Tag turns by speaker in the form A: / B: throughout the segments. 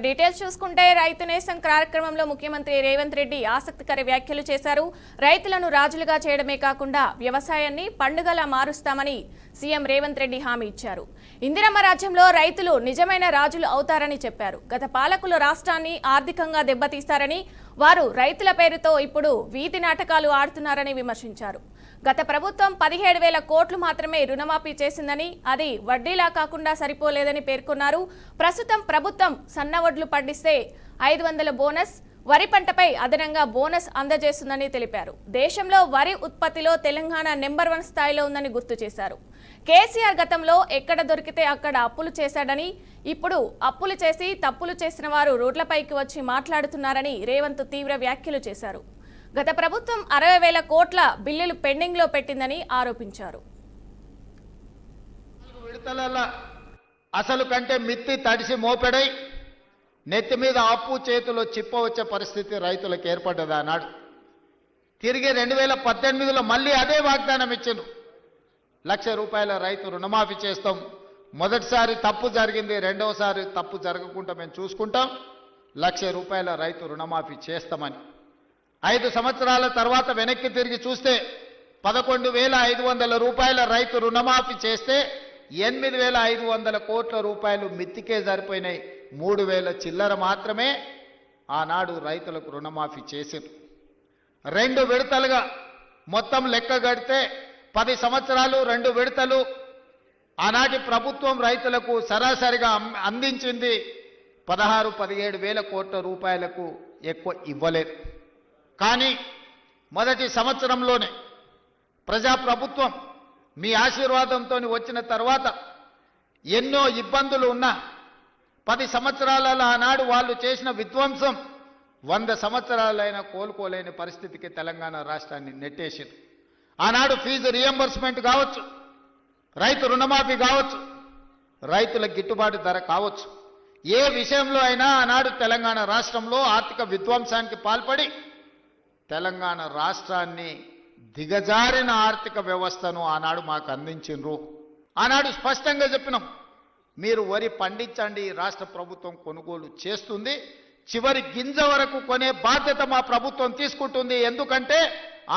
A: Details చూసుకుంటే రైతు నేస్తం కార్యక్రమంలో ముఖ్యమంత్రి రేవంత్ రెడ్డి ఆసక్తికర వ్యాఖ్యలు చేశారు. రైతులను రాజులుగా చేయడమే కాకుండా వ్యవసాయాన్ని పండుగలా మారుస్తామని సీఎం రేవంత్ రెడ్డి హామీ ఇచ్చారు. ఇందిరమ్మ రాజ్యంలో రైతులు నిజమైన రాజులు అవుతారని చెప్పారు. గత పాలకులు రాష్ట్రాన్ని ఆర్థికంగా దెబ్బతీస్తారని, వారు రైతుల పేరుతో ఇప్పుడు వీధి నాటకాలు ఆడుతున్నారని విమర్శించారు. గత ప్రభుత్వం 17,000 కోట్లు మాత్రమే రుణమాఫీ చేసిందని, అది వడ్డీలా కాకుండా సరిపోలేదని పేర్కొన్నారు. ప్రస్తుతం ప్రభుత్వం సన్నవడ్లు పండిస్తే 500 బోనస్, వరి పంటపై అదనంగా బోనస్ అందజేస్తుందని తెలిపారు. దేశంలో వరి ఉత్పత్తిలో తెలంగాణ నెంబర్ 1 స్థాయిలో ఉందని గుర్తు చేశారు. కేసీఆర్ గతంలో ఎక్కడ దొరికితే అక్కడ అప్పులు చేశాడని, ఇప్పుడు అప్పులు చేసి తప్పులు చేసిన వారు రోడ్లపైకి వచ్చి మాట్లాడుతున్నారని రేవంత్ తీవ్ర వ్యాఖ్యలు చేశారు. గత ప్రభుత్వం 60,000 కోట్ల బిల్లులు పెండింగ్ లో పెట్టిందని ఆరోపించారు.
B: అసలు కంటే మిత్తి తడిసి మోపెడై నెత్తి మీద అప్పు చేతిలో చిప్ప వచ్చే పరిస్థితి రైతులకు ఏర్పడ్డది. అన్నాడు తిరిగి 2018లో మళ్ళీ అదే వాగ్దానం ఇచ్చిండ్రు. ₹1,00,000 రైతు రుణమాఫీ చేస్తాం. మొదటిసారి తప్పు జరిగింది, రెండవసారి తప్పు జరగకుండా మేము చూసుకుంటాం, ₹1,00,000 రైతు రుణమాఫీ చేస్తామని. 5 సంవత్సరాల తర్వాత వెనక్కి తిరిగి చూస్తే 11,500 రూపాయల రైతు రుణమాఫీ చేస్తే 8,500 కోట్ల రూపాయలు మిత్తికే సరిపోయినాయి. 3,000 చిల్లర మాత్రమే ఆనాడు రైతులకు రుణమాఫీ చేశారు. 2 విడతలుగా మొత్తం లెక్క గడితే 10 సంవత్సరాలు 2 విడతలు ఆనాటి ప్రభుత్వం రైతులకు సరాసరిగా అందించింది 16-17 వేల కోట్ల రూపాయలకు ఎక్కువ ఇవ్వలేదు. కానీ మొదటి సంవత్సరంలోనే ప్రజాప్రభుత్వం మీ ఆశీర్వాదంతో వచ్చిన తర్వాత ఎన్నో ఇబ్బందులు ఉన్నా 10 సంవత్సరాలలో ఆనాడు వాళ్ళు చేసిన విధ్వంసం 100 సంవత్సరాలైనా కోలుకోలేని పరిస్థితికి తెలంగాణ రాష్ట్రాన్ని నెట్టేసింది. ఆనాడు ఫీజు రియంబర్స్మెంట్ కావచ్చు, రైతు రుణమాఫీ కావచ్చు, రైతుల గిట్టుబాటు ధర కావచ్చు, ఏ విషయంలో అయినా ఆనాడు తెలంగాణ రాష్ట్రంలో ఆర్థిక విధ్వంసానికి పాల్పడి తెలంగాణ రాష్ట్రాన్ని దిగజారిన ఆర్థిక వ్యవస్థను ఆనాడు మాకు అందించిండ్రు. ఆనాడు స్పష్టంగా చెప్పినాం, మీరు వరి పండించండి, రాష్ట్ర ప్రభుత్వం కొనుగోలు చేస్తుంది, చివరి గింజ వరకు కొనే బాధ్యత మా ప్రభుత్వం తీసుకుంటుంది. ఎందుకంటే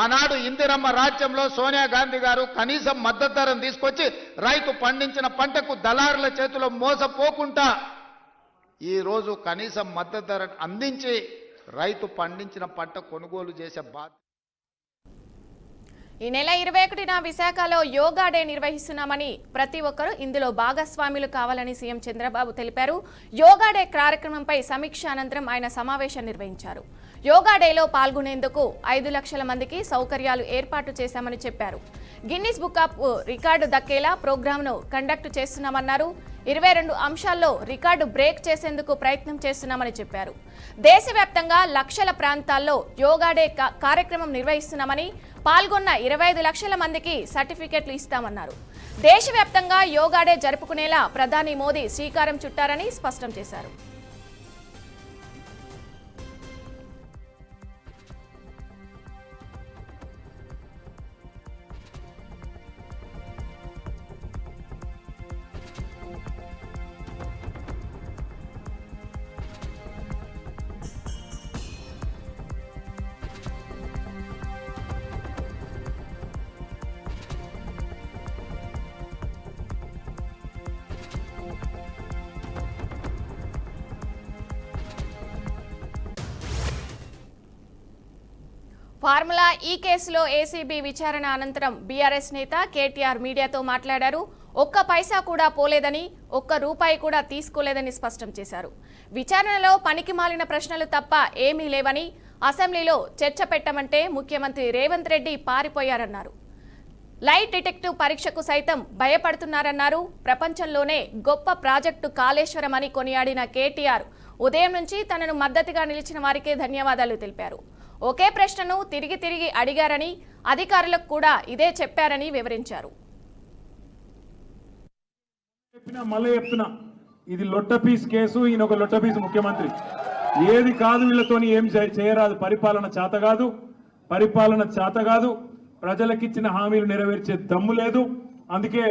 B: ఆనాడు ఇందిరమ్మ రాజ్యంలో సోనియా గాంధీ గారు కనీసం మద్దతు ధరను తీసుకొచ్చి రైతు పండించిన పంటకు దళారుల చేతిలో మోసపోకుండా ఈరోజు కనీసం మద్దతు ధర అందించి రైతు పండించిన పంట కొనుగోలు చేసే బాధ్యత.
A: ఈ నెల 21న విశాఖలో యోగా డే నిర్వహిస్తున్నామని, ప్రతి ఒక్కరూ ఇందులో భాగస్వాములు కావాలని సీఎం చంద్రబాబు తెలిపారు. యోగా డే కార్యక్రమంపై సమీక్ష అనంతరం ఆయన సమావేశం నిర్వహించారు. యోగా డేలో పాల్గొనేందుకు 5 లక్షల మందికి సౌకర్యాలు ఏర్పాటు చేశామని చెప్పారు. గిన్నిస్ బుక్ ఆఫ్ రికార్డు దక్కేలా ప్రోగ్రాంను కండక్ట్ చేస్తున్నామన్నారు. 22 అంశాల్లో రికార్డు బ్రేక్ చేసేందుకు ప్రయత్నం చేస్తున్నామని చెప్పారు. దేశవ్యాప్తంగా లక్షల ప్రాంతాల్లో యోగా డే కార్యక్రమం నిర్వహిస్తున్నామని, పాల్గొన్న 25 లక్షల మందికి సర్టిఫికెట్లు ఇస్తామన్నారు. దేశవ్యాప్తంగా యోగా డే జరుపుకునేలా ప్రధాని మోదీ శ్రీకారం చుట్టారని స్పష్టం చేశారు. ఫార్ములా ఈ కేసులో ఏసీబీ విచారణ అనంతరం బీఆర్ఎస్ నేత కేటీఆర్ మీడియాతో మాట్లాడారు. ఒక్క పైసా కూడా పోలేదని, ఒక్క రూపాయి కూడా తీసుకోలేదని స్పష్టం చేశారు. విచారణలో పనికిమాలిన ప్రశ్నలు తప్ప ఏమీ లేవని, అసెంబ్లీలో చర్చ పెట్టమంటే ముఖ్యమంత్రి రేవంత్ రెడ్డి పారిపోయారన్నారు. లైట్ డిటెక్టివ్ పరీక్షకు సైతం భయపడుతున్నారన్నారు. ప్రపంచంలోనే గొప్ప ప్రాజెక్టు కాళేశ్వరం అని కొనియాడిన కేటీఆర్ ఉదయం నుంచి తనను మద్దతుగా నిలిచిన వారికే ధన్యవాదాలు తెలిపారు. ఒకే ప్రశ్నను తిరిగి తిరిగి అడిగారని, అధికారులకు కూడా ఇదే చెప్పారని వివరించారు.
C: ఇది లొట్టపీస్ కేసు, ఈయన ఒక లొట్టపీస్ ముఖ్యమంత్రి. ఏది కాదు వీళ్ళతోని ఏం చేయరాదు. పరిపాలన చేత కాదు, ప్రజలకిచ్చిన హామీలు నెరవేర్చే దమ్ము లేదు. అందుకే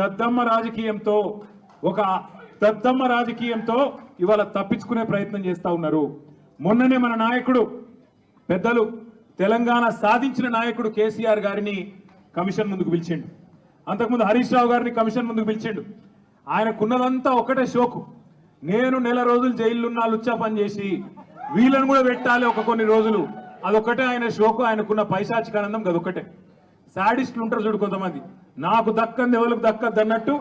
C: దద్దమ్మ రాజకీయంతో ఒక దద్దమ్మ రాజకీయంతో ఇవాళ తప్పించుకునే ప్రయత్నం చేస్తా ఉన్నారు. మొన్ననే మన నాయకుడు పెద్దలు తెలంగాణ సాధించిన నాయకుడు కేసీఆర్ గారిని కమిషన్ ముందుకు పిలిచిండు. అంతకుముందు హరీష్ రావు గారిని కమిషన్ ముందుకు పిలిచిండు. ఆయనకున్నదంతా ఒకటే షోకు, నేను నెల రోజులు జైలున్నా లుచ్చా పని చేసి వీళ్ళను కూడా పెట్టాలి ఒక కొన్ని రోజులు, అదొక్కటే ఆయన షోకు. ఆయనకున్న పైశాచికానందం అదొక్కటే. సాడిస్టులు ఉంటారు చూడు కొంతమంది, నాకు దక్కంది ఎవరికి దక్కద్దు అన్నట్టు,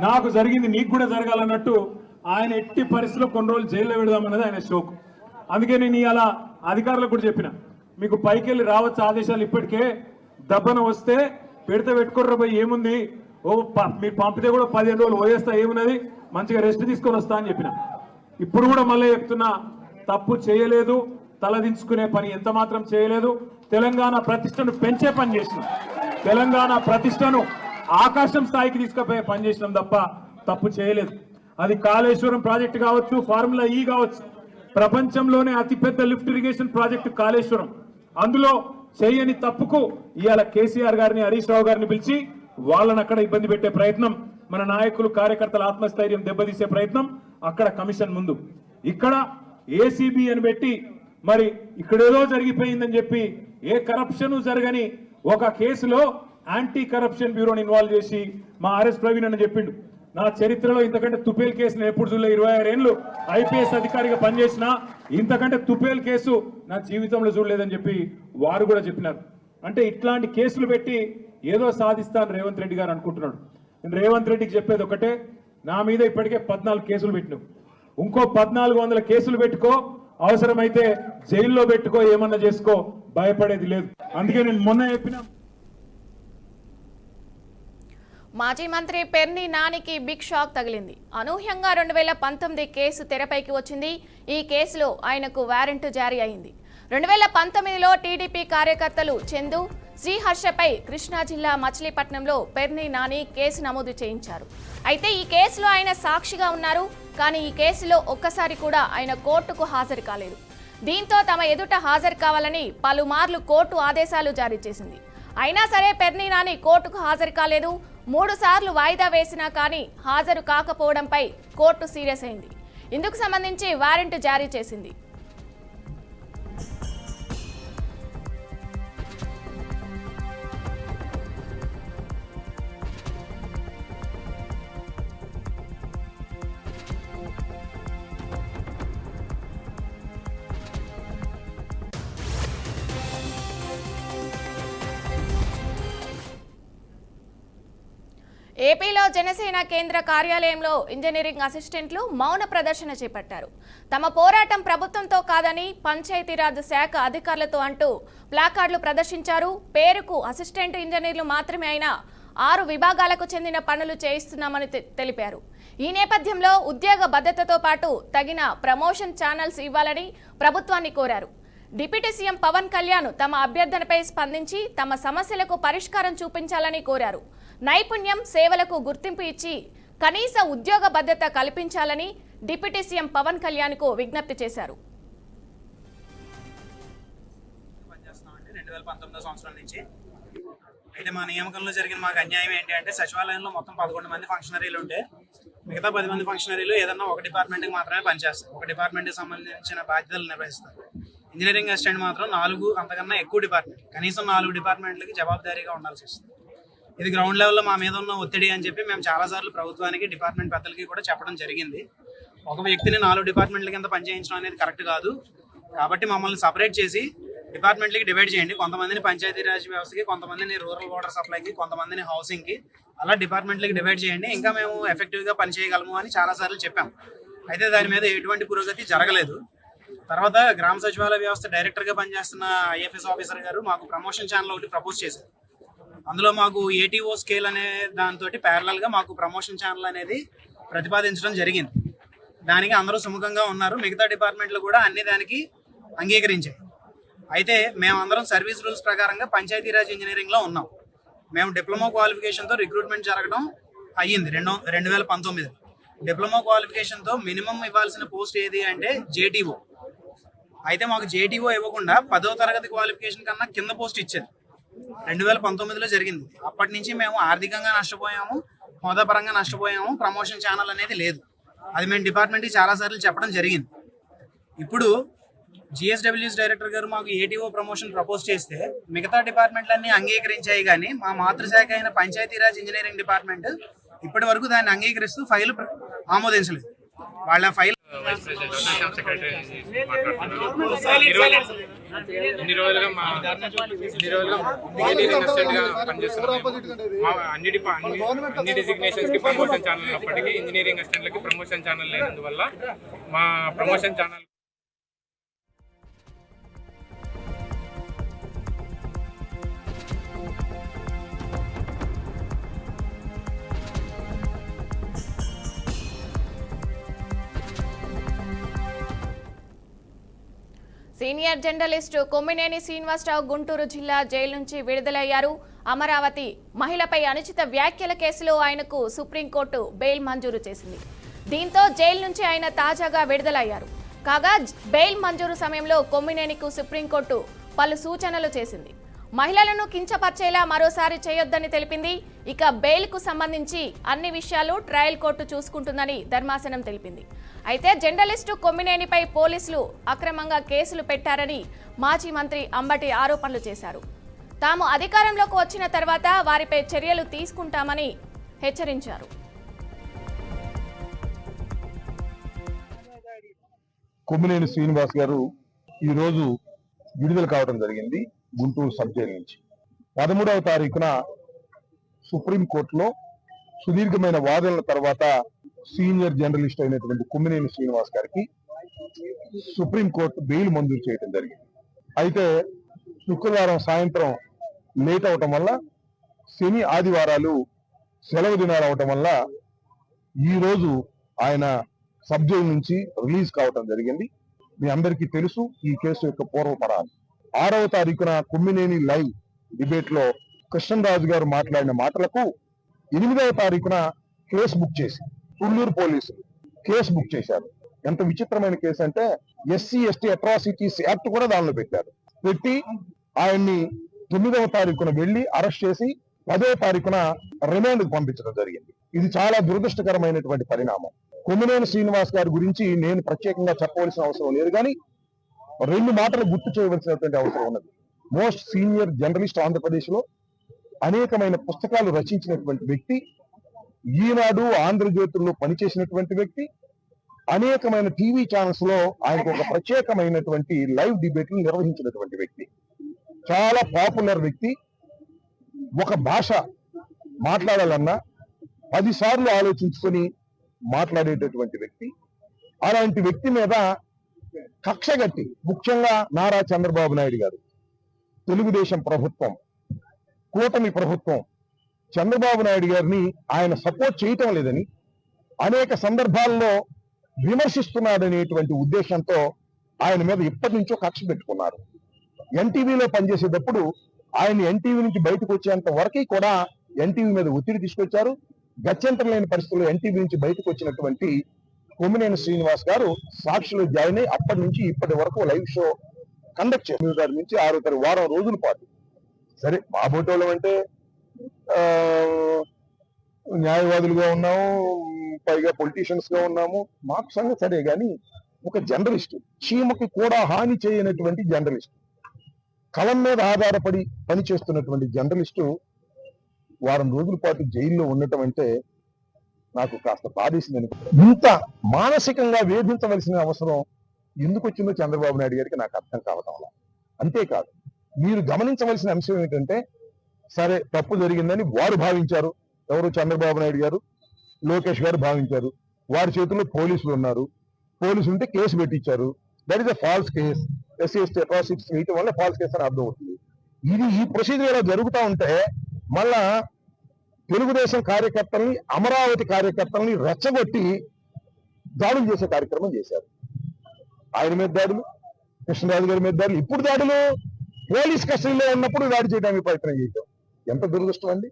C: నాకు జరిగింది నీకు కూడా జరగాలన్నట్టు ఆయన ఎట్టి పరిస్థితిలో కొన్ని రోజులు జైల్లో పెడదామన్నది ఆయన షోకు. అందుకే నేను ఇలా అధికారులకు కూడా చెప్పిన, మీకు పైకి వెళ్ళి రావచ్చు ఆదేశాలు, ఇప్పటికే దబ్బన వస్తే పెడితే పెట్టుకోర్ర పోయి ఏముంది, మీరు పంపితే కూడా 15 రోజులు పోయేస్తా, ఏమున్నది మంచిగా రెస్ట్ తీసుకొని వస్తా అని చెప్పిన. ఇప్పుడు కూడా మళ్ళీ చెప్తున్నా, తప్పు చేయలేదు, తలదించుకునే పని ఎంత మాత్రం చేయలేదు. తెలంగాణ ప్రతిష్టను పెంచే పని చేసినాం, తెలంగాణ ప్రతిష్టను ఆకాశం స్థాయికి తీసుకుపోయే పని చేసినాం తప్ప తప్పు చేయలేదు. అది కాళేశ్వరం ప్రాజెక్టు కావచ్చు, ఫార్ములా ఈ కావచ్చు, ప్రపంచంలోనే అతిపెద్ద లిఫ్ట్ ఇరిగేషన్ ప్రాజెక్టు కాళేశ్వరం. అందులో చేయని తప్పుకు ఇవాళ కేసీఆర్ గారిని హరీష్ రావు గారిని పిలిచి వాళ్ళని అక్కడ ఇబ్బంది పెట్టే ప్రయత్నం, మన నాయకులు కార్యకర్తల ఆత్మస్థైర్యం దెబ్బతీసే ప్రయత్నం అక్కడ కమిషన్ ముందు. ఇక్కడ ఏసీబీ అని పెట్టి మరి ఇక్కడేదో జరిగిపోయిందని చెప్పి ఏ కరప్షన్ జరగని ఒక కేసులో యాంటీ కరప్షన్ బ్యూరోని ఇన్వాల్వ్ చేసి మా ఆర్ఎస్ ప్రవీణ్ అని చెప్పిండు, నా చరిత్రలో ఇంతకంటే తుపేల్ కేసు నేను ఎప్పుడు చూడలే, 26 ఏళ్ళు ఐపీఎస్ అధికారిగా పనిచేసిన ఇంతకంటే తుపేల్ కేసు నా జీవితంలో చూడలేదని చెప్పి వారు కూడా చెప్పినారు. అంటే ఇట్లాంటి కేసులు పెట్టి ఏదో సాధిస్తాను రేవంత్ రెడ్డి గారు అనుకుంటున్నాడు. నేను రేవంత్ రెడ్డికి చెప్పేది ఒకటే, నా మీద ఇప్పటికే 14 కేసులు పెట్టినావు, ఇంకో 1400 కేసులు పెట్టుకో, అవసరమైతే జైల్లో పెట్టుకో, ఏమన్నా చేసుకో, భయపడేది లేదు. అందుకే నేను మొన్న చెప్పిన.
A: మాజీ మంత్రి పెర్ని నానికి బిగ్ షాక్ తగిలింది. అనూహ్యంగా 2019 కేసు తెరపైకి వచ్చింది. ఈ కేసులో ఆయనకు వారెంట్ జారీ అయింది. 2019లో టీడీపీ కార్యకర్తలు చందు, శ్రీహర్షపై కృష్ణా జిల్లా మచిలీపట్నంలో పెర్ని నాని కేసు నమోదు చేయించారు. అయితే ఈ కేసులో ఆయన సాక్షిగా ఉన్నారు. కానీ ఈ కేసులో ఒక్కసారి కూడా ఆయన కోర్టుకు హాజరు కాలేదు. దీంతో తమ ఎదుట హాజరు కావాలని పలుమార్లు కోర్టు ఆదేశాలు జారీ చేసింది. అయినా సరే పెర్ని నాని కోర్టుకు హాజరు కాలేదు. 3 సార్లు వాయిదా వేసినా కానీ హాజరు కాకపోవడంపై కోర్టు సీరియస్ అయింది. ఇందుకు సంబంధించి వారెంట్ జారీ చేసింది. ఏపీలో జనసేన కేంద్ర కార్యాలయంలో ఇంజనీరింగ్ అసిస్టెంట్లు మౌన ప్రదర్శన చేపట్టారు. తమ పోరాటం ప్రభుత్వంతో కాదని పంచాయతీరాజ్ శాఖ అధికారులతో అంటూ ప్లాకార్డులు ప్రదర్శించారు. పేరుకు అసిస్టెంట్ ఇంజనీర్లు మాత్రమే అయినా 6 విభాగాలకు చెందిన పనులు చేయిస్తున్నామని తెలిపారు. ఈ నేపథ్యంలో ఉద్యోగ భద్రతతో పాటు తగిన ప్రమోషన్ ఛానల్స్ ఇవ్వాలని ప్రభుత్వాన్ని కోరారు. డిప్యూటీ సీఎం పవన్ కళ్యాణ్ తమ అభ్యర్థనపై స్పందించి తమ సమస్యలకు పరిష్కారం చూపించాలని కోరారు. నైపుణ్యం, సేవలకు గుర్తింపు ఇచ్చి కనీస ఉద్యోగ భద్రత కల్పించాలని డిప్యూటీ సీఎం పవన్ కళ్యాణ్కు విజ్ఞప్తి చేశారు.
D: 2019 సంవత్సరం నుంచి అయితే మా నియామకంలో జరిగిన మాకు అన్యాయం ఏంటి అంటే, సచివాలయంలో మొత్తం 11 మంది ఫంక్షనరీలు ఉంటే మిగతా 10 మంది ఫంక్షనరీలు ఏదన్నా ఒక డిపార్ట్మెంట్కి మాత్రమే పనిచేస్తారు, ఒక డిపార్ట్మెంట్కి సంబంధించిన బాధ్యతలు నిర్వహిస్తారు. ఇంజనీరింగ్ అసిస్టెంట్ మాత్రం 4 అంతకన్నా ఎక్కువ డిపార్ట్మెంట్, కనీసం 4 డిపార్ట్మెంట్లకి జవాబుదారీగా ఉండాల్సి వస్తుంది. ఇది గ్రౌండ్ లెవెల్లో మా మీద ఉన్న ఒత్తిడి అని చెప్పి మేము చాలాసార్లు ప్రభుత్వానికి, డిపార్ట్మెంట్ పెద్దలకి కూడా చెప్పడం జరిగింది. ఒక వ్యక్తిని 4 డిపార్ట్మెంట్ల కింద పనిచేయించడం అనేది కరెక్ట్ కాదు. కాబట్టి మమ్మల్ని సపరేట్ చేసి డిపార్ట్మెంట్లకి డివైడ్ చేయండి. కొంతమందిని పంచాయతీరాజ్ వ్యవస్థకి, కొంతమందిని రూరల్ వాటర్ సప్లైకి, కొంతమందిని హౌసింగ్కి, అలా డిపార్ట్మెంట్లకి డివైడ్ చేయండి, ఇంకా మేము ఎఫెక్టివ్గా పనిచేయగలము అని చాలాసార్లు చెప్పాం. అయితే దాని మీద ఎటువంటి పురోగతి జరగలేదు. తర్వాత గ్రామ సచివాలయ వ్యవస్థ డైరెక్టర్గా పనిచేస్తున్న ఐఎఫ్ఎస్ ఆఫీసర్ గారు మాకు ప్రమోషన్ ఛానల్ ఒకటి ప్రపోజ్ చేశారు. అందులో మాకు ఏటీఓ స్కేల్ అనే దాంతో ప్యారలల్గా మాకు ప్రమోషన్ ఛానల్ అనేది ప్రతిపాదించడం జరిగింది. దానికి అందరూ సుముఖంగా ఉన్నారు. మిగతా డిపార్ట్మెంట్లు కూడా అన్ని దానికి అంగీకరించాయి. అయితే మేమందరం సర్వీస్ రూల్స్ ప్రకారంగా పంచాయతీరాజ్ ఇంజనీరింగ్లో ఉన్నాం. మేము డిప్లొమా క్వాలిఫికేషన్తో రిక్రూట్మెంట్ జరగడం అయ్యింది 2019. డిప్లొమా క్వాలిఫికేషన్తో మినిమం ఇవ్వాల్సిన పోస్ట్ ఏది అంటే జేటీఓ. అయితే మాకు జేటీఓ ఇవ్వకుండా 10వ తరగతి క్వాలిఫికేషన్ కన్నా కింద పోస్ట్ ఇచ్చారు. 2019లో జరిగింది. అప్పటి నుంచి మేము ఆర్థికంగా నష్టపోయాము, హోదాపరంగా నష్టపోయాము. ప్రమోషన్ ఛానల్ అనేది లేదు. అది మేము డిపార్ట్మెంట్కి చాలాసార్లు చెప్పడం జరిగింది. ఇప్పుడు జిఎస్డబ్ల్యూఎస్ డైరెక్టర్ గారు మాకు ఏటీఓ ప్రమోషన్ ప్రపోజ్ చేస్తే మిగతా డిపార్ట్మెంట్లన్నీ అంగీకరించాయి, కానీ మా మాతృశాఖ అయిన పంచాయతీరాజ్ ఇంజనీరింగ్ డిపార్ట్మెంట్ ఇప్పటి వరకు దాన్ని అంగీకరిస్తూ ఫైల్ ఆమోదించలేదు. వాళ్ళ ఫైల్
E: వైస్ ప్రెసిడెంట్ సెక్రటరీ ఇన్ని రోజులుగా ఇంజనీరింగ్ అసిస్టెంట్గా పనిచేస్తున్నాం. మా అన్ని డిజిగ్నేషన్స్కి ప్రమోషన్ ఛానల్ ఉన్నప్పటికీ ఇంజనీరింగ్ అసిస్టెంట్లకి ప్రమోషన్ ఛానల్ లేనందువల్ల మా promotion channel
A: senior journalist Kommineni Srinivasarao Guntur జిల్లా జైలు నుంచి విడుదలయ్యారు. అమరావతి మహిళపై అనుచిత వ్యాఖ్యల కేసులో ఆయనకు సుప్రీంకోర్టు బెయిల్ మంజూరు చేసింది. దీంతో జైలు నుంచి ఆయన తాజాగా విడుదలయ్యారు. కాగా బెయిల్ మంజూరు సమయంలో కొమ్మినేనికు సుప్రీంకోర్టు పలు సూచనలు చేసింది. మహిళలను కించపరిచేలా మరోసారి చేయొద్దని తెలిపింది. ఇక బెయిల్కు సంబంధించి అన్ని విషయాలు ట్రయల్ కోర్టు చూసుకుంటుందని ధర్మాసనం తెలిపింది. అయితే జర్నలిస్టు కొమ్మినేనిపై పోలీసులు అక్రమంగా కేసులు పెట్టారని మాజీ మంత్రి అంబటి ఆరోపణలు చేశారు. తాము అధికారంలోకి వచ్చిన తర్వాత వారిపై చర్యలు తీసుకుంటామని హెచ్చరించారు.
F: కొమ్మినేని శ్రీనివాస్ గారు ఈరోజు విడుదల కావడం జరిగింది గుంటూరు సబ్ జైలు నుంచి. 13వ తారీఖున సుప్రీంకోర్టులో సుదీర్ఘమైన వాదనల తర్వాత సీనియర్ జర్నలిస్ట్ అయినటువంటి కొమ్మినేని శ్రీనివాస్ గారికి సుప్రీంకోర్టు బెయిల్ మంజూరు చేయడం జరిగింది. అయితే శుక్రవారం సాయంత్రం లేట్ అవటం వల్ల, శని ఆదివారాలు సెలవు దినాలు అవటం వల్ల ఈరోజు ఆయన సబ్ జైలు నుంచి రిలీజ్ కావటం జరిగింది. మీ అందరికీ తెలుసు ఈ కేసు యొక్క పూర్వపరాలు. 6వ తారీఖున కొమ్మినేని లైవ్ డిబేట్ లో కృష్ణరాజు గారు మాట్లాడిన మాటలకు 8వ తారీఖున కేసు బుక్ చేసి తుళ్ళూరు పోలీసులు కేసు బుక్ చేశారు. ఎంత విచిత్రమైన కేసు అంటే ఎస్సీ ఎస్టీ అట్రాసిటీస్ యాక్ట్ కూడా దానిలో పెట్టి ఆయన్ని 9వ తారీఖున వెళ్లి అరెస్ట్ చేసి 10వ తారీఖున రిమాండ్ కు పంపించడం జరిగింది. ఇది చాలా దురదృష్టకరమైనటువంటి పరిణామం. కొమ్మినేని శ్రీనివాస్ గారి గురించి నేను ప్రత్యేకంగా చెప్పవలసిన అవసరం లేదు, కానీ 2 మాటలు గుర్తు చేయవలసినటువంటి అవసరం ఉన్నది. మోస్ట్ సీనియర్ జర్నలిస్ట్ ఆంధ్రప్రదేశ్ లో అనేకమైన పుస్తకాలు రచించినటువంటి వ్యక్తి, ఈనాడు ఆంధ్రజ్యోతుల్లో పనిచేసినటువంటి వ్యక్తి, అనేకమైన టీవీ ఛానల్స్ లో ఆయనకు ఒక ప్రత్యేకమైనటువంటి లైవ్ డిబేట్లు నిర్వహించినటువంటి వ్యక్తి, చాలా పాపులర్ వ్యక్తి. ఒక భాష మాట్లాడాలన్నా 10 సార్లు ఆలోచించుకొని మాట్లాడేటటువంటి వ్యక్తి. అలాంటి వ్యక్తి మీద కక్ష గట్టి ముఖ్యంగా నారా చంద్రబాబు నాయుడు గారు, తెలుగుదేశం ప్రభుత్వం, కూటమి ప్రభుత్వం చంద్రబాబు నాయుడు గారిని ఆయన సపోర్ట్ చేయటం లేదని, అనేక సందర్భాల్లో విమర్శిస్తున్నాడనేటువంటి ఉద్దేశంతో ఆయన మీద ఇప్పటి నుంచో కక్ష పెట్టుకున్నారు. ఎన్టీవీలో పనిచేసేటప్పుడు ఆయన ఎన్టీవీ నుంచి బయటకు వచ్చేంత వరకు కూడా ఎన్టీవీ మీద ఒత్తిడి తీసుకొచ్చారు. గత్యంతరం లేని పరిస్థితుల్లో ఎన్టీవీ నుంచి బయటకు వచ్చినటువంటి కొమ్మినేని శ్రీనివాస్ గారు సాక్షిలో జాయిన్ అయ్యి అప్పటి నుంచి ఇప్పటి వరకు లైవ్ షో కండక్ట్ చేశారు. 9 నుంచి 6వ తారీఖు వారం రోజుల పాటు. సరే, మా బోటోళ్ళం అంటే న్యాయవాదులుగా ఉన్నాము, పైగా పొలిటీషియన్స్ గా ఉన్నాము, మాకు సంగతి సరే, కానీ ఒక జర్నలిస్ట్, చీమకి కూడా హాని చేయనటువంటి జర్నలిస్ట్, కలం మీద ఆధారపడి పనిచేస్తున్నటువంటి జర్నలిస్టు వారం రోజుల పాటు జైల్లో ఉండటం అంటే నాకు కాస్త బాధేసిందని. ఇంత మానసికంగా వేధించవలసిన అవసరం ఎందుకు వచ్చిందో చంద్రబాబు నాయుడు గారికి నాకు అర్థం కావటం అలా. అంతేకాదు, మీరు గమనించవలసిన అంశం ఏంటంటే, సరే తప్పు జరిగిందని వారు భావించారు. ఎవరు? చంద్రబాబు నాయుడు గారు, లోకేష్ గారు భావించారు. వారి చేతుల్లో పోలీసులు ఉన్నారు. పోలీసులు ఉంటే కేసు పెట్టించారు. That is a false case. SC ST atrocities వేయటం వల్ల ఫాల్స్ కేసు అని అర్థం అవుతుంది. ఈ ప్రొసీజర్ ఇలా జరుగుతూ ఉంటే మళ్ళా తెలుగుదేశం కార్యకర్తల్ని, అమరావతి కార్యకర్తల్ని రెచ్చగొట్టి దాడులు చేసే కార్యక్రమం చేశారు. ఆయన మీద దాడులు, కృష్ణరాజు గారి మీద దాడులు, ఇప్పుడు దాడులు పోలీస్ కస్టడీలో ఉన్నప్పుడు దాడి చేయడానికి ప్రయత్నం చేయటం ఎంత దురదృష్టం అండి,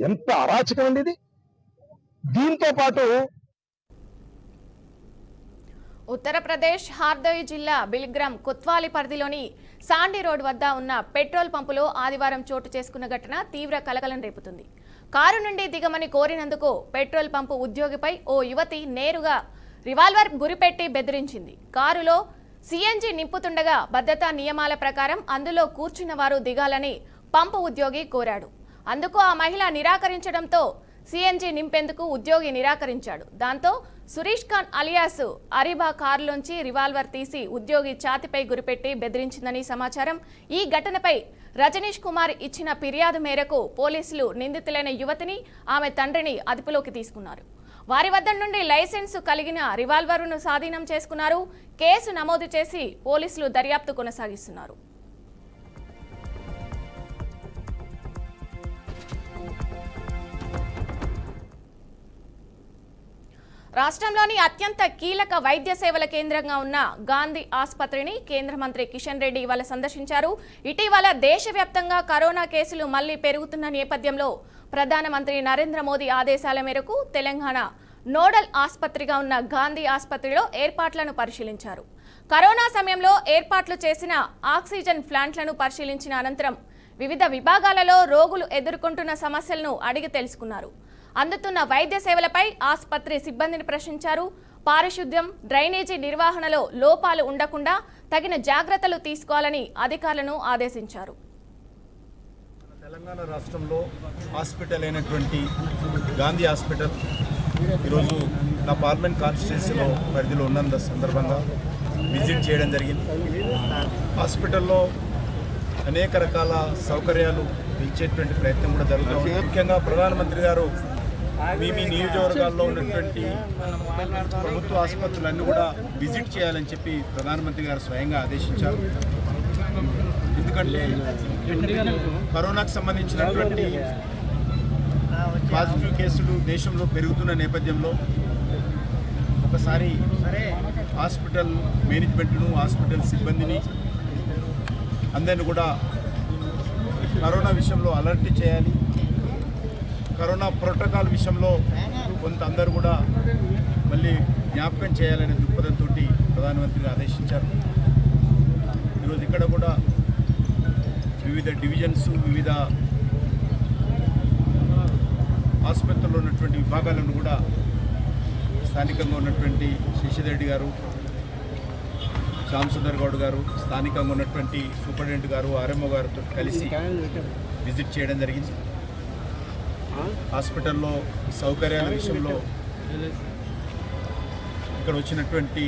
F: ఎంత అరాచకం అండి ఇది. దీంతో పాటు
A: ఉత్తరప్రదేశ్ హార్దోయ్ జిల్లా బిల్గ్రామ్ కొత్వాలి పరిధిలోని సాండీ రోడ్ వద్ద ఉన్న పెట్రోల్ పంపులో ఆదివారం చోటు చేసుకున్న ఘటన తీవ్ర కలకలం రేపుతుంది. కారు నుండి దిగమని కోరినందుకు పెట్రోల్ పంపు ఉద్యోగిపై ఓ యువతి నేరుగా రివాల్వర్ గురిపెట్టి బెదిరించింది. కారులో సిఎన్జి నింపుతుండగా భద్రతా నియమాల ప్రకారం అందులో కూర్చున్న వారు దిగాలని పంపు ఉద్యోగి కోరాడు. అందుకు ఆ మహిళ నిరాకరించడంతో సిఎన్జి నింపేందుకు ఉద్యోగి నిరాకరించాడు. దాంతో సురేష్ ఖాన్ అలియాస్ అరిబా కారులోంచి రివాల్వర్ తీసి ఉద్యోగి ఛాతిపై గురిపెట్టి బెదిరించిందని సమాచారం. ఈ ఘటనపై రజనీష్ కుమార్ ఇచ్చిన ఫిర్యాదు మేరకు పోలీసులు నిందితులైన యువతిని, ఆమె తండ్రిని అదుపులోకి తీసుకున్నారు. వారి వద్ద నుండి లైసెన్సు కలిగిన రివాల్వర్ను స్వాధీనం చేసుకున్నారు. కేసు నమోదు చేసి పోలీసులు దర్యాప్తు కొనసాగిస్తున్నారు. రాష్ట్రంలోని అత్యంత కీలక వైద్య సేవల కేంద్రంగా ఉన్న గాంధీ ఆసుపత్రిని కేంద్ర మంత్రి కిషన్ రెడ్డి ఇవాళ సందర్శించారు. ఇటీవల దేశవ్యాప్తంగా కరోనా కేసులు మళ్లీ పెరుగుతున్న నేపథ్యంలో ప్రధానమంత్రి నరేంద్ర మోదీ ఆదేశాల మేరకు తెలంగాణ నోడల్ ఆసుపత్రిగా ఉన్న గాంధీ ఆసుపత్రిలో ఏర్పాట్లను పరిశీలించారు. కరోనా సమయంలో ఏర్పాట్లు చేసిన ఆక్సిజన్ ప్లాంట్లను పరిశీలించిన అనంతరం వివిధ విభాగాలలో రోగులు ఎదుర్కొంటున్న సమస్యలను అడిగి తెలుసుకున్నారు. అందుతున్న వైద్య సేవలపై ఆసుపత్రి సిబ్బందిని ప్రశ్నించారు. పారిశుద్ధ్యం, డ్రైనేజీ నిర్వహణలో లోపాలు ఉండకుండా తగిన జాగ్రత్తలు తీసుకోవాలని అధికారులను ఆదేశించారు.
G: తెలంగాణ రాష్ట్రంలో హాస్పిటల్ అయినటువంటి గాంధీ హాస్పిటల్ ఈరోజు నా పార్లమెంట్ కాన్స్టిట్యున్సీలో పరిధిలో ఉన్న సందర్భంగా విజిట్ చేయడం జరిగింది. హాస్పిటల్లో అనేక రకాల సౌకర్యాలు ఇచ్చేటువంటి ప్రయత్నం కూడా జరుగుతుంది. ముఖ్యంగా ప్రధానమంత్రి గారు మీ నియోజకవర్గాల్లో ఉన్నటువంటి ప్రభుత్వ ఆసుపత్రులన్నీ కూడా విజిట్ చేయాలని చెప్పి ప్రధానమంత్రి గారు స్వయంగా ఆదేశించారు. ఎందుకంటే కరోనాకు సంబంధించినటువంటి పాజిటివ్ కేసులు దేశంలో పెరుగుతున్న నేపథ్యంలో ఒకసారి హాస్పిటల్ మేనేజ్మెంట్ను, హాస్పిటల్ సిబ్బందిని అందరిని కూడా కరోనా విషయంలో అలర్ట్ చేయాలి. కరోనా ప్రోటోకాల్ విషయంలో కొంత అందరూ కూడా మళ్ళీ జ్ఞాపకం చేయాలనే దృక్పథంతో ప్రధానమంత్రి ఆదేశించారు. ఈరోజు ఇక్కడ కూడా వివిధ డివిజన్స్, వివిధ ఆసుపత్రుల్లో ఉన్నటువంటి విభాగాలను కూడా స్థానికంగా ఉన్నటువంటి శశిరెడ్డి గారు, శ్యామ్ సుందర్ గౌడ్ గారు, స్థానికంగా ఉన్నటువంటి సూపరింటెండెంట్ గారు, ఆర్ఎంఓ గారితో కలిసి విజిట్ చేయడం జరిగింది. హాస్పిటల్లో సౌకర్యాల విషయంలో ఇక్కడ వచ్చినటువంటి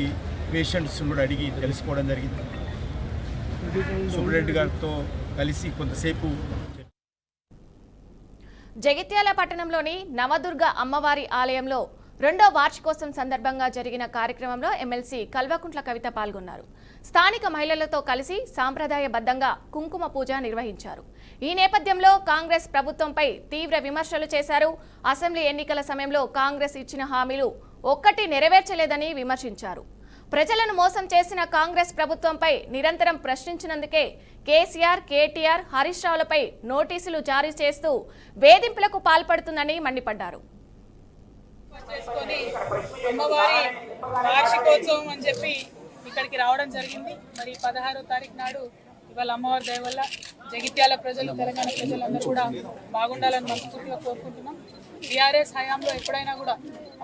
G: పేషెంట్స్ కూడా అడిగి తెలుసుకోవడం జరిగింది. సూపరింటెండెంట్ గారితో కలిసి కొంతసేపు
A: జగిత్యాల పట్టణంలోని నవదుర్గ అమ్మవారి ఆలయంలో 2వ వార్షికోత్సవం సందర్భంగా జరిగిన కార్యక్రమంలో ఎమ్మెల్సీ కల్వకుంట్ల కవిత పాల్గొన్నారు. స్థానిక మహిళలతో కలిసి సాంప్రదాయబద్ధంగా కుంకుమ పూజ నిర్వహించారు. ఈ నేపథ్యంలో కాంగ్రెస్ ప్రభుత్వంపై తీవ్ర విమర్శలు చేశారు. అసెంబ్లీ ఎన్నికల సమయంలో కాంగ్రెస్ ఇచ్చిన హామీలు ఒక్కటి నెరవేర్చలేదని విమర్శించారు. ప్రజలను మోసం చేసిన కాంగ్రెస్ ప్రభుత్వంపై నిరంతరం ప్రశ్నించినందుకే కేసీఆర్, కేటీఆర్, హరీష్ రావులపై నోటీసులు జారీ చేస్తూ వేధింపులకు పాల్పడుతుందని మండిపడ్డారు.
H: చేసుకొని అమ్మవారి వార్షికోత్సవం అని చెప్పి ఇక్కడికి రావడం జరిగింది. మరి 16వ తారీఖు నాడు ఇవాళ అమ్మవారి దయ వల్ల జగిత్యాల ప్రజలు, తెలంగాణ ప్రజలందరూ కూడా బాగుండాలని మనస్ఫూర్తిగా కోరుకుంటున్నాం. టీఆర్ఎస్ హయాంలో ఎప్పుడైనా కూడా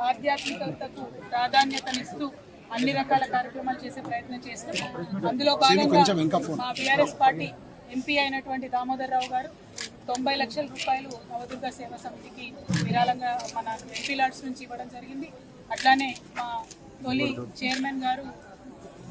H: ఆధ్యాత్మికతకు ప్రాధాన్యతనిస్తూ అన్ని రకాల కార్యక్రమాలు చేసే ప్రయత్నం చేస్తున్నాం. అందులో భాగంగా మా టీఆర్ఎస్ పార్టీ ఎంపీ అయినటువంటి దామోదర్ రావు గారు 90 లక్షల రూపాయలు నవదుర్గ సేవా సమితికి విరాళంగా మన ఎంపీ లాడ్స్ నుంచి ఇవ్వడం జరిగింది. అట్లానే మా తొలి చైర్మన్ గారు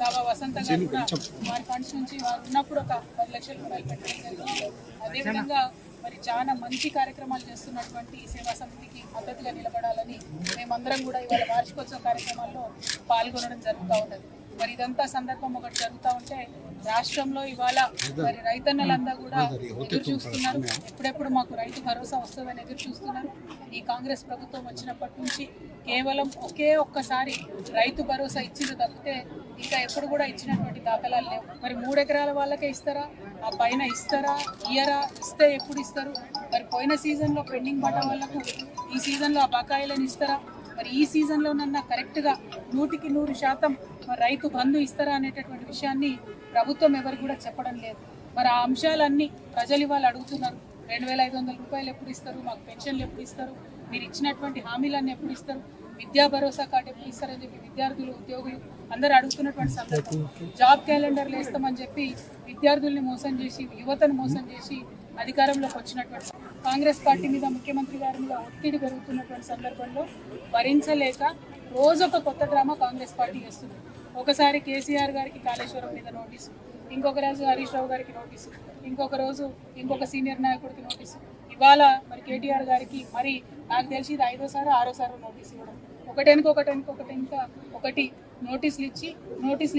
H: దావా వసంత గారు కూడా వారి ఫండ్స్ నుంచి వారు ఉన్నప్పుడు ఒక 10 లక్షల రూపాయలు పెట్టడం జరిగింది. అదేవిధంగా మరి చాలా మంచి కార్యక్రమాలు చేస్తున్నటువంటి సేవా సమితికి మద్దతుగా నిలబడాలని మేమందరం కూడా ఇవాళ వార్షికోత్సవ కార్యక్రమాల్లో పాల్గొనడం జరుగుతూ ఉన్నది. మరి ఇదంతా సందర్భం ఒకటి జరుగుతూ ఉంటే రాష్ట్రంలో ఇవాళ మరి రైతన్నలంతా కూడా ఎదురు చూస్తున్నారు. ఎప్పుడెప్పుడు మాకు రైతు భరోసా వస్తుందని ఎదురు చూస్తున్నారు. ఈ కాంగ్రెస్ ప్రభుత్వం వచ్చినప్పటి నుంచి కేవలం ఒక్కసారి రైతు భరోసా ఇచ్చింది తప్పితే ఇంకా ఎప్పుడు కూడా ఇచ్చినటువంటి దాఖలాలు లేవు. మరి 3 ఎకరాల వాళ్ళకే ఇస్తారా, ఆ పైన ఇస్తారా, ఇయరా, ఇస్తే ఎప్పుడు ఇస్తారు? మరి పోయిన సీజన్లో పెండింగ్ పడ్డ వాళ్ళకు ఈ సీజన్లో ఆ బకాయిలను ఇస్తారా? మరి ఈ సీజన్లోనన్నా కరెక్ట్గా 100% మరి రైతు బంధు ఇస్తారా అనేటటువంటి విషయాన్ని ప్రభుత్వం ఎవరు కూడా చెప్పడం లేదు. మరి ఆ అంశాలన్నీ ప్రజలు ఇవాళ అడుగుతున్నారు. 2500 రూపాయలు ఎప్పుడు ఇస్తారు, మాకు పెన్షన్లు ఎప్పుడు ఇస్తారు, మీరు ఇచ్చినటువంటి హామీలన్నీ ఎప్పుడు ఇస్తారు, విద్యా భరోసా కార్డు ఎప్పుడు ఇస్తారని చెప్పి విద్యార్థులు ఉద్యోగులు అందరూ అడుగుతున్నటువంటి సందర్భం. జాబ్ క్యాలెండర్లు వేస్తామని చెప్పి విద్యార్థుల్ని మోసం చేసి యువతను మోసం చేసి అధికారంలోకి వచ్చినటువంటి కాంగ్రెస్ పార్టీ మీద ముఖ్యమంత్రి గారి మీద ఒత్తిడి పెరుగుతున్నటువంటి సందర్భంలో భరించలేక రోజు ఒక కొత్త డ్రామా కాంగ్రెస్ పార్టీ చేస్తుంది. ఒకసారి కేసీఆర్ గారికి కాళేశ్వరం మీద నోటీసు, ఇంకొక రోజు హరీష్ రావు గారికి నోటీసు, ఇంకొక రోజు ఇంకొక సీనియర్ నాయకుడికి నోటీసు, ఇవాళ మరి కేటీఆర్ గారికి మరి నాకు తెలిసి ఇది 5వ 6వ నోటీసు ఇవ్వడం, ఒకటి నోటీసులు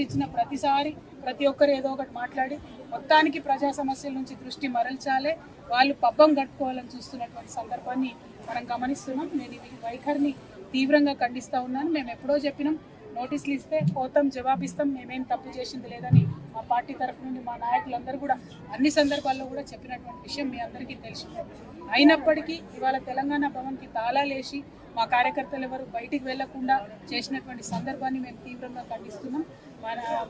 H: ఇచ్చిన ప్రతిసారి ప్రతి ఒక్కరు ఏదో ఒకటి మాట్లాడి మొత్తానికి ప్రజా సమస్యల నుంచి దృష్టి మరల్చాలే, వాళ్ళు పబ్బం కట్టుకోవాలని చూస్తున్నటువంటి సందర్భాన్ని మనం గమనిస్తున్నాం. నేను ఈ వైఖరిని తీవ్రంగా ఖండిస్తూ ఉన్నాను. మేము ఎప్పుడో చెప్పినాం, నోటీసులు ఇస్తే పోతాం, జవాబిస్తాం, మేమేం తప్పు చేసింది లేదని మా పార్టీ తరఫు నుండి మా నాయకులందరూ కూడా అన్ని సందర్భాల్లో కూడా చెప్పినటువంటి విషయం మీ అందరికీ తెలిసిందే. అయినప్పటికీ ఇవాళ తెలంగాణ భవన్కి తాళాలేసి మా కార్యకర్తలు ఎవరు బయటికి వెళ్లకుండా చేసినటువంటి సందర్భాన్ని మేము తీవ్రంగా ఖండిస్తున్నాం.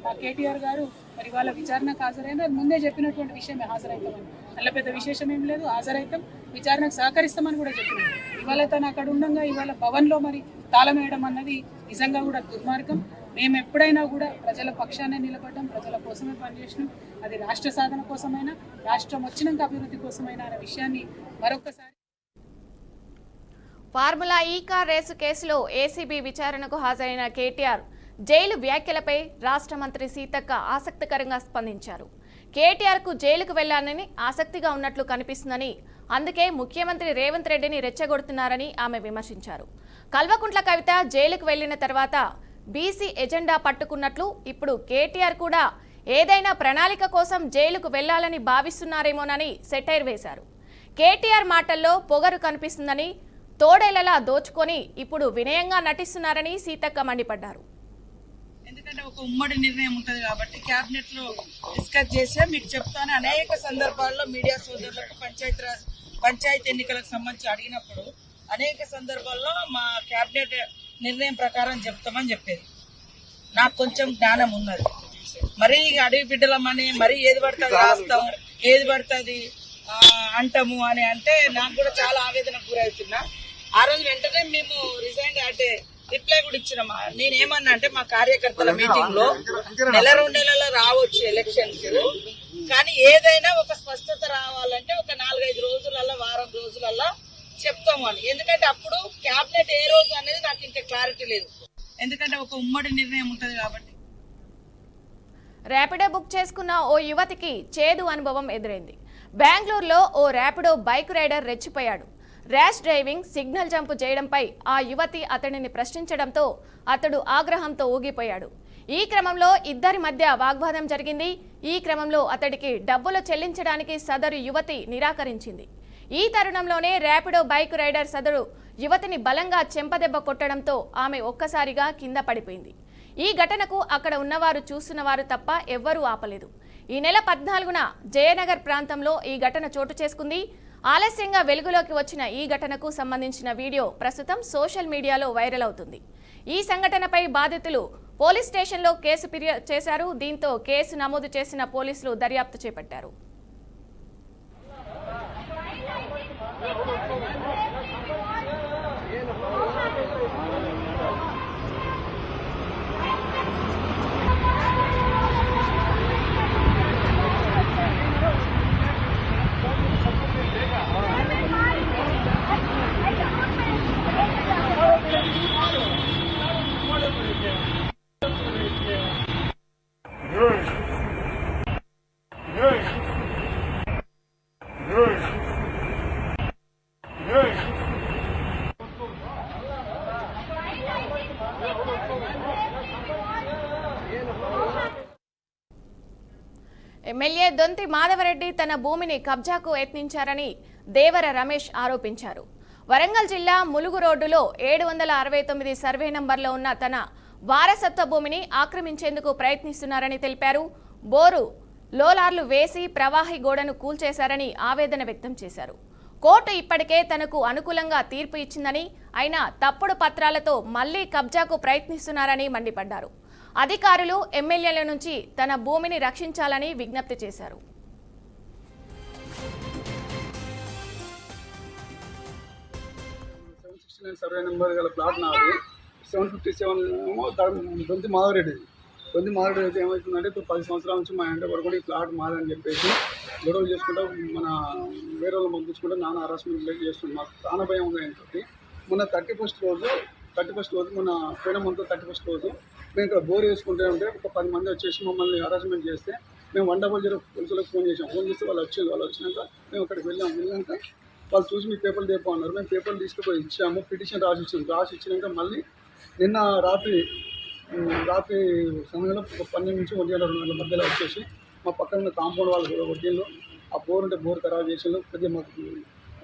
H: మా కేటీఆర్ గారు మరి ఇవాళ విచారణకు హాజరైన ముందే చెప్పినటువంటి విషయమే హాజరవుతామని, అలా పెద్ద విశేషం ఏం లేదు, హాజరవుతాం, విచారణకు సహకరిస్తామని కూడా చెప్పినాం. ఇవాళ తను అక్కడ ఉండగా ఇవాళ భవన్లో మరి తాళం వేయడం అన్నది నిజంగా కూడా దుర్మార్గం. మేము ఎప్పుడైనా కూడా ప్రజల పక్షానే నిలబడ్డాం, ప్రజల కోసమే పనిచేసినాం. అది రాష్ట్ర సాధన కోసమైనా, రాష్ట్రం వచ్చినాక అభివృద్ధి కోసమైనా అనే విషయాన్ని మరొకసారి.
A: ఫార్ములా ఈ కార్ రేసు కేసులో ఏసీబీ విచారణకు హాజరైన కేటీఆర్ జైలు వ్యాఖ్యలపై రాష్ట్ర మంత్రి సీతక్క ఆసక్తికరంగా స్పందించారు. కేటీఆర్కు జైలుకు వెళ్లాలని ఆసక్తిగా ఉన్నట్లు కనిపిస్తుందని, అందుకే ముఖ్యమంత్రి రేవంత్ రెడ్డిని రెచ్చగొడుతున్నారని ఆమె విమర్శించారు. కల్వకుంట్ల కవిత జైలుకు వెళ్లిన తర్వాత బీసీ ఎజెండా పట్టుకున్నట్లు ఇప్పుడు కేటీఆర్ కూడా ఏదైనా ప్రణాళిక కోసం జైలుకు వెళ్లాలని భావిస్తున్నారేమోనని సెటైర్ వేశారు. కేటీఆర్ మాటల్లో పొగరు కనిపిస్తుందని, తోడేళ్లలా దోచుకొని ఇప్పుడు వినయంగా నటిస్తున్నారని సీతక్క మండిపడ్డారు.
I: ఎందుకంటే ఒక ఉమ్మడి నిర్ణయం ఉంటది కాబట్టి కేబినెట్ లో డిస్కస్ చేసే మీకు చెప్తాను. అనేక సందర్భాల్లో మీడియా సోదరులకు పంచాయతీ ఎన్నికలకు సంబంధించి అడిగినప్పుడు అనేక సందర్భాల్లో మా కేబినెట్ నిర్ణయం ప్రకారం చెప్తామని చెప్పేది. నాకు కొంచెం జ్ఞానం ఉన్నది. మరీ అడవి బిడ్డలమని మరీ ఏది పడుతుంది రాస్తాం, ఏది పడుతుంది అంటాము అని అంటే నాకు కూడా చాలా ఆవేదనకు గురవుతున్నా. ఆ రోజు వెంటనే మేము రిజైన్ అంటే రిప్లై కూడా ఇచ్చినామా. నేనేమన్నా అంటే మా కార్యకర్తల మీటింగ్ లో నెల 2 నెలల రావచ్చు ఎలక్షన్స్, కానీ ఏదైనా ఒక స్పష్టత రావాలంటే ఒక 4-5 రోజులలో, వారం రోజులలో చెప్తాము అని. ఎందుకంటే అప్పుడు క్యాబినెట్ ఏ రోజు అనేది నాకు ఇంకా క్లారిటీ లేదు. ఎందుకంటే ఒక ఉమ్మడి నిర్ణయం ఉంటది కాబట్టి.
A: ర్యాపిడో బుక్ చేసుకున్న ఓ యువతికి చేదు అనుభవం ఎదురైంది. బెంగళూరులో ఓ ర్యాపిడో బైక్ రైడర్ రెచ్చిపోయాడు. ర్యాష్ డ్రైవింగ్, సిగ్నల్ జంప్ చేయడంపై ఆ యువతి అతడిని ప్రశ్నించడంతో అతడు ఆగ్రహంతో ఊగిపోయాడు. ఈ క్రమంలో ఇద్దరి మధ్య వాగ్వాదం జరిగింది. ఈ క్రమంలో అతడికి డబ్బులు చెల్లించడానికి సదరు యువతి నిరాకరించింది. ఈ తరుణంలోనే ర్యాపిడో బైక్ రైడర్ సదరు యువతిని బలంగా చెంపదెబ్బ కొట్టడంతో ఆమె ఒక్కసారిగా కింద పడిపోయింది. ఈ ఘటనకు అక్కడ ఉన్నవారు చూస్తున్నవారు తప్ప ఎవ్వరూ ఆపలేదు. ఈ నెల 14న జయనగర్ ప్రాంతంలో ఈ ఘటన చోటు చేసుకుంది. ఆలస్యంగా వెలుగులోకి వచ్చిన ఈ ఘటనకు సంబంధించిన వీడియో ప్రస్తుతం సోషల్ మీడియాలో వైరల్ అవుతుంది. ఈ సంఘటనపై బాధితులు పోలీస్ స్టేషన్లో కేసు ఫిర్యాదు చేశారు. దీంతో కేసు నమోదు చేసిన పోలీసులు దర్యాప్తు చేపట్టారు. ఎమ్మెల్యే దొంతి మాధవరెడ్డి తన భూమిని కబ్జాకు యత్నించారని దేవర రమేష్ ఆరోపించారు. వరంగల్ జిల్లా ములుగు రోడ్డులో 769 సర్వే నంబర్లో ఉన్న తన వారసత్వ భూమిని ఆక్రమించేందుకు ప్రయత్నిస్తున్నారని తెలిపారు. బోరు లోలార్లు వేసి ప్రవాహి గోడను కూల్చేశారని ఆవేదన వ్యక్తం చేశారు. కోర్టు ఇప్పటికే తనకు అనుకూలంగా తీర్పు ఇచ్చిందని, అయినా తప్పుడు పత్రాలతో మళ్లీ కబ్జాకు ప్రయత్నిస్తున్నారని మండిపడ్డారు. అధికారులు ఎమ్మెల్యేల నుంచి తన భూమిని రక్షించాలని విజ్ఞప్తి చేశారు.
J: 69 సర్వే నెంబర్ గల ప్లాట్ నాది. 757 ఏమో దొంతి మాధవరెడ్డిది. దొంతి మాధవరెడ్డి అయితే ఏమవుతుందంటే ఇప్పుడు 10 సంవత్సరాల నుంచి మా ఇంటి వరకు ఈ ప్లాట్ మాదని చెప్పేసి గొడవలు చేసుకుంటూ మన వేరే వాళ్ళు పంపించుకుంటే నాన్న హరాస్మెంట్ చేస్తుంది. మాకు ప్రాణభయం ఉంది ఆయనతోటి. మొన్న 31st రోజు మొన్న పోయిన మంత్ 31st రోజు మేము ఇక్కడ బోర్ వేసుకుంటే ఉంటే ఒక 10 మంది వచ్చేసి మమ్మల్ని హరాస్మెంట్ చేస్తే మేము 100 పోలీసులకు ఫోన్ చేస్తే వాళ్ళు వచ్చినాక మేము అక్కడికి వెళ్ళాక వాళ్ళు చూసి మీ పేపర్లు తెప్ప అన్నారు. మేము పేపర్లు తీసుకుపోయి ఇచ్చాము, పిటిషన్ రాసి ఇచ్చినాక మళ్ళీ నిన్న రాత్రి సమయంలో 12 నుంచి 1 గంటల మధ్యలో వచ్చేసి మా పక్కన ఉన్న కాంపౌండ్ వాళ్ళు వడ్డీలు ఆ బోర్ ఉంటే బోర్ ఖరాబ్ చేసి కొద్దిగా మాకు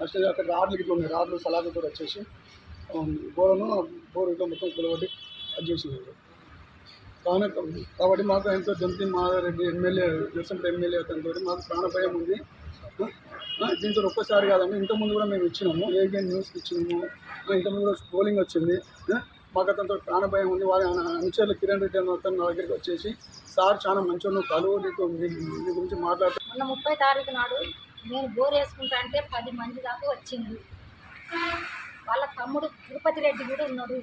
J: నష్టం. అక్కడ రాడ్లు ఇట్లా ఉన్నాయి, రాడ్లు సలాలు కూడా వచ్చేసి బోర్ ఇట్లా మొత్తం కులబట్టి అది చేసినారు. కాబట్టి మాకు ఎంతో దొంతి మాధవరెడ్డి ఎమ్మెల్యే జనసేన ఎమ్మెల్యే అతనితో మాకు ప్రాణభయం ఉంది. దీంతో ఒక్కసారి కాదండి, ఇంతకుముందు కూడా మేము ఇచ్చినాము, ఏబిఎన్ న్యూస్కి ఇచ్చినాము, ఇంతకుముందు కూడా పోలింగ్ వచ్చింది. మాకు అతనితో ప్రాణభయం ఉంది. వాళ్ళ అనుచరులు కిరణ్ రెడ్డి అతను నా దగ్గరికి వచ్చేసి సార్ చాలా మంచిగా నువ్వు కలువు నీ గురించి మాట్లాడుతూ
K: మొన్న 30 తారీఖు నాడు నేను బోర్ వేసుకుంటా అంటే 10 మంది దాకా వచ్చింది. వాళ్ళ తమ్ముడు తిరుపతి రెడ్డి కూడా ఉన్నాడు.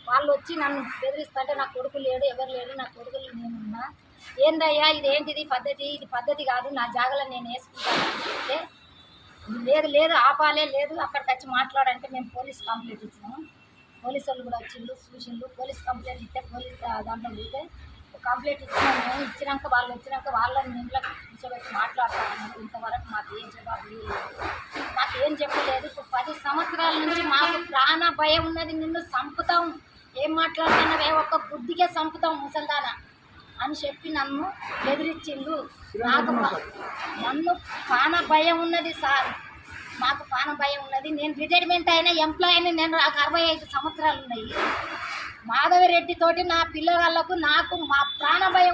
K: వాళ్ళు వచ్చి నన్ను బెదిరిస్తుంటే నా కొడుకు లేడు, ఎవరు లేడు, నా కొడుకులు నేనున్నా, ఏందయ్యా ఇదేంటిది పద్ధతి, ఇది పద్ధతి కాదు, నా జాగలో నేను వేసుకుంటాను అంటే లేదు ఆపాలే లేదు అక్కడికి వచ్చి మాట్లాడంటే మేము పోలీస్ కంప్లైంట్ ఇచ్చినాము. పోలీసు వాళ్ళు కూడా చూసిండు. పోలీస్ కంప్లైంట్ ఇస్తే పోలీస్ దాంట్లో పోతే కంప్లైంట్ ఇచ్చినాము. మేము ఇచ్చినాక వాళ్ళని ఇంట్లో కూర్చోబెట్టి మాట్లాడుతున్నాము. ఇంతవరకు మాకు ఏం జవాబు లేదు, మాకేం చెప్పలేదు. ఇప్పుడు 10 సంవత్సరాల నుంచి మాకు ప్రాణ భయం ఉన్నది, నిన్ను చంపుతాం, ఏం మాట్లాడుతున్నావే, ఒక్క బుద్ధికే చంపుతాం ముసల్దానా అని చెప్పి నన్ను బెదిరించిండు. నన్ను ప్రాణ భయం ఉన్నది సార్, మాకు ప్రాణ భయం ఉన్నది. నేను రిటైర్మెంట్ అయిన ఎంప్లాయ్ అని నాకు 65 సంవత్సరాలు ఉన్నాయి. మాధవరెడ్డి తోటి నా పిల్లవాళ్ళకు నాకు మా ప్రాణ భయం